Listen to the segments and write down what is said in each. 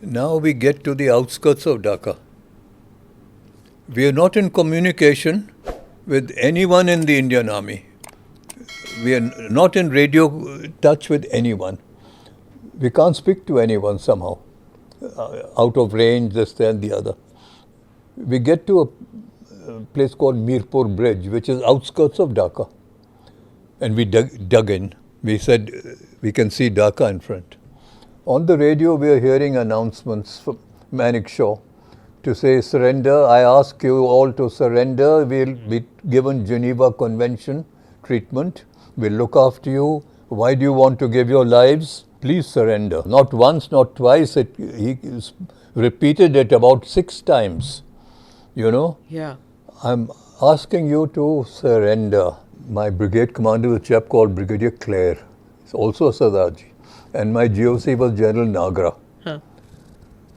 Now we get to the outskirts of Dhaka. We are not in communication with anyone in the Indian Army. We are not in radio touch with anyone. We can't speak to anyone somehow. Out of range, this, that, and the other. We get to a place called Mirpur Bridge, which is outskirts of Dhaka. And we dug in. We said, we can see Dhaka in front. On the radio, we are hearing announcements from Manik Shaw to say, surrender. I ask you all to surrender. We'll be given Geneva Convention treatment. We'll look after you. Why do you want to give your lives? Please surrender. Not once, not twice. He repeated it about 6 times. You know? Yeah. I'm asking you to surrender. My brigade commander was a chap called Brigadier Clare. He's also a Sardarji. And my GOC was General Nagra. Huh.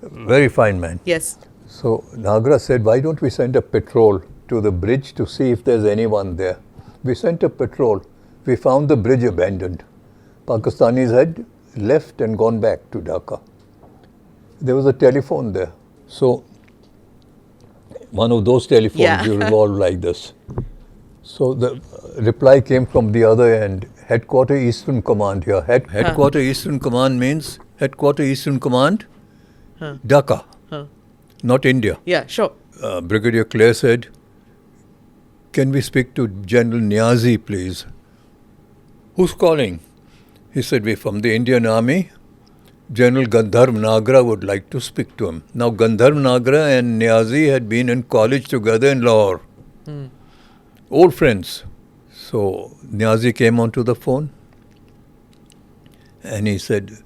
Very fine man. Yes. So Nagra said, why don't we send a patrol to the bridge to see if there's anyone there? We sent a patrol. We found the bridge abandoned. Pakistanis had left and gone back to Dhaka. There was a telephone there. So one of those telephones you revolve like this. So the reply came from the other end. Headquarter Eastern Command here. Headquarter Eastern Command means Headquarter Eastern Command, Dhaka, not India. Yeah, sure. Brigadier Clare said, can we speak to General Niazi, please? Who's calling? He said, we're from the Indian Army. General Gandharv Nagra would like to speak to him. Now, Gandharv Nagra and Niazi had been in college together in Lahore. Old friends. So, Niazi came onto the phone and he said,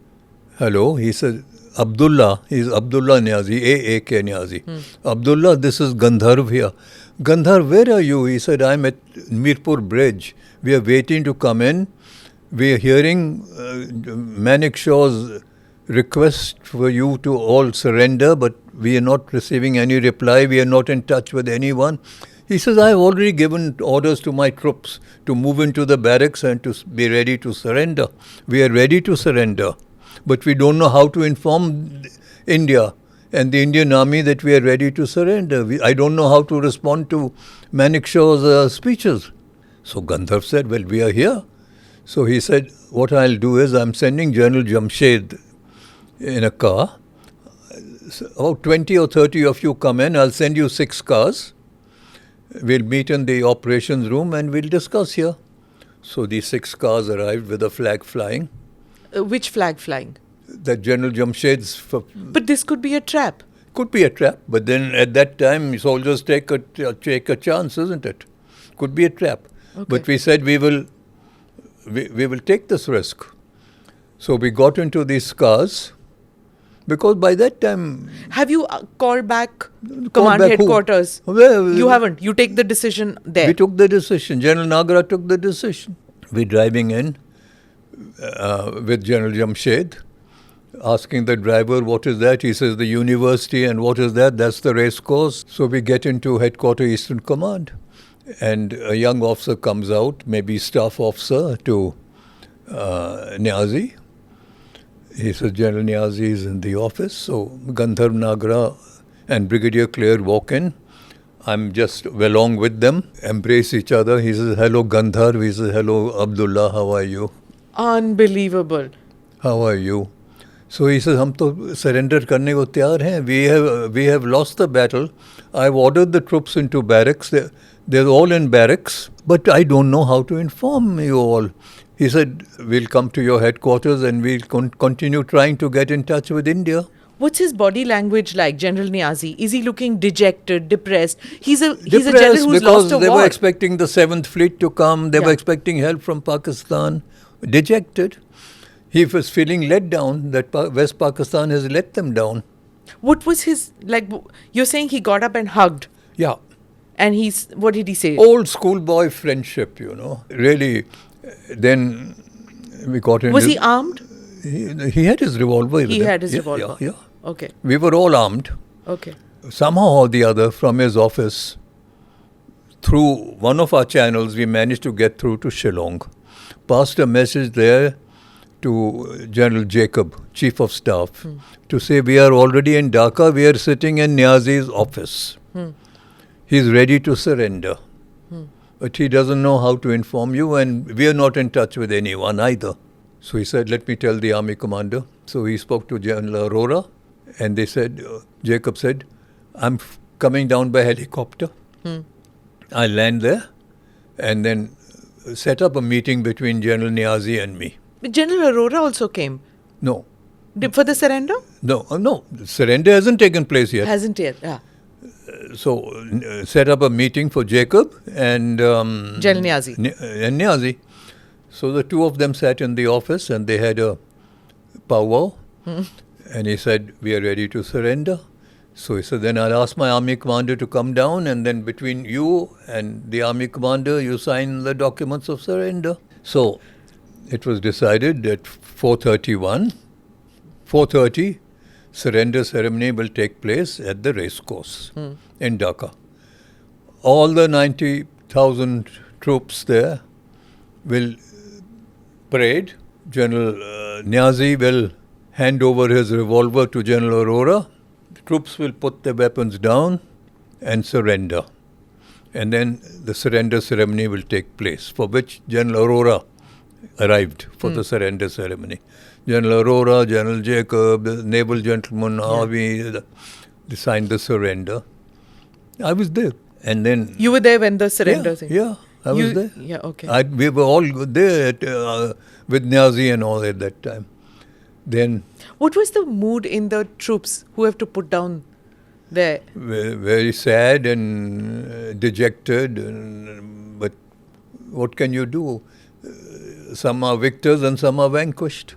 hello. He said, Abdullah, he's Abdullah Niazi, AAK Niazi. Abdullah, this is Gandharv here. Gandharv, where are you? He said, I'm at Mirpur Bridge. We are waiting to come in. We are hearing Manik Shaw's request for you to all surrender, but we are not receiving any reply. We are not in touch with anyone. He says, I have already given orders to my troops to move into the barracks and to be ready to surrender. We are ready to surrender, but we don't know how to inform India and the Indian Army that we are ready to surrender. I don't know how to respond to Manik Shaw's speeches. So Gandharv said, well, we are here. So he said, what I'll do is I'm sending General Jamshed in a car. About 20 or 30 of you come in. I'll send you 6 cars. We'll meet in the operations room and we'll discuss here. So these 6 cars arrived with a flag flying. Which flag flying? That General Jamshed's... But this could be a trap. Could be a trap. But then at that time, soldiers take a chance, isn't it? Could be a trap. Okay. But we said we will take this risk. So we got into these cars. Because by that time... Have you called back command headquarters? You haven't. You take the decision there. We took the decision. General Nagra took the decision. We're driving in with General Jamshed, asking the driver, what is that? He says, the university. And what is that? That's the race course. So we get into Headquarter Eastern Command. And a young officer comes out, maybe staff officer, to Niazi. He says, General Niazi is in the office. So Gandharv Nagra and Brigadier Clare walk in. I'm just along with them, embrace each other. He says, hello Gandharv. He says, hello Abdullah, how are you? Unbelievable. How are you? So he says, हम तो surrender करने को तैयार हैं. We have lost the battle. I've ordered the troops into barracks. They're all in barracks. But I don't know how to inform you all. He said, we'll come to your headquarters and we'll continue trying to get in touch with India. What's his body language like, General Niazi? Is he looking dejected, depressed? He's a general who's lost a war. Because they were expecting the 7th Fleet to come. They were expecting help from Pakistan. Dejected. He was feeling let down that West Pakistan has let them down. What was his, like, you're saying he got up and hugged? Yeah. And what did he say? Old schoolboy friendship, you know. Really, then we got into... Was he armed? He had his revolver. He had his revolver? Yeah. Okay. We were all armed. Okay. Somehow or the other, from his office, through one of our channels, we managed to get through to Shillong. Passed a message there to General Jacob, Chief of Staff, to say, we are already in Dhaka, we are sitting in Niazi's office. He's ready to surrender. But he doesn't know how to inform you, and we are not in touch with anyone either. So he said, let me tell the army commander. So he spoke to General Aurora, and they said, Jacob said, I'm coming down by helicopter. I land there, and then set up a meeting between General Niazi and me. But General Aurora also came. No. For the surrender? No, no. Surrender hasn't taken place yet. Hasn't yet, yeah. So, set up a meeting for Jacob and General Niazi. And Niazi. So the two of them sat in the office and they had a powwow. And he said, we are ready to surrender. So he said, then I'll ask my army commander to come down, and then between you and the army commander, you sign the documents of surrender. So it was decided that 4:30, surrender ceremony will take place at the race course in Dhaka. All the 90,000 troops there will parade. General Niazi will hand over his revolver to General Aurora. The troops will put their weapons down and surrender. And then the surrender ceremony will take place, for which General Aurora arrived for the surrender ceremony. General Aurora, General Jacob, the naval gentleman, Harvey, they signed the surrender. I was there. And then... You were there when the surrender thing? Yeah, I was there. Yeah, okay. We were all there with Niazi and all at that time. Then... What was the mood in the troops who have to put down there? Very sad and dejected. But what can you do? Some are victors and some are vanquished.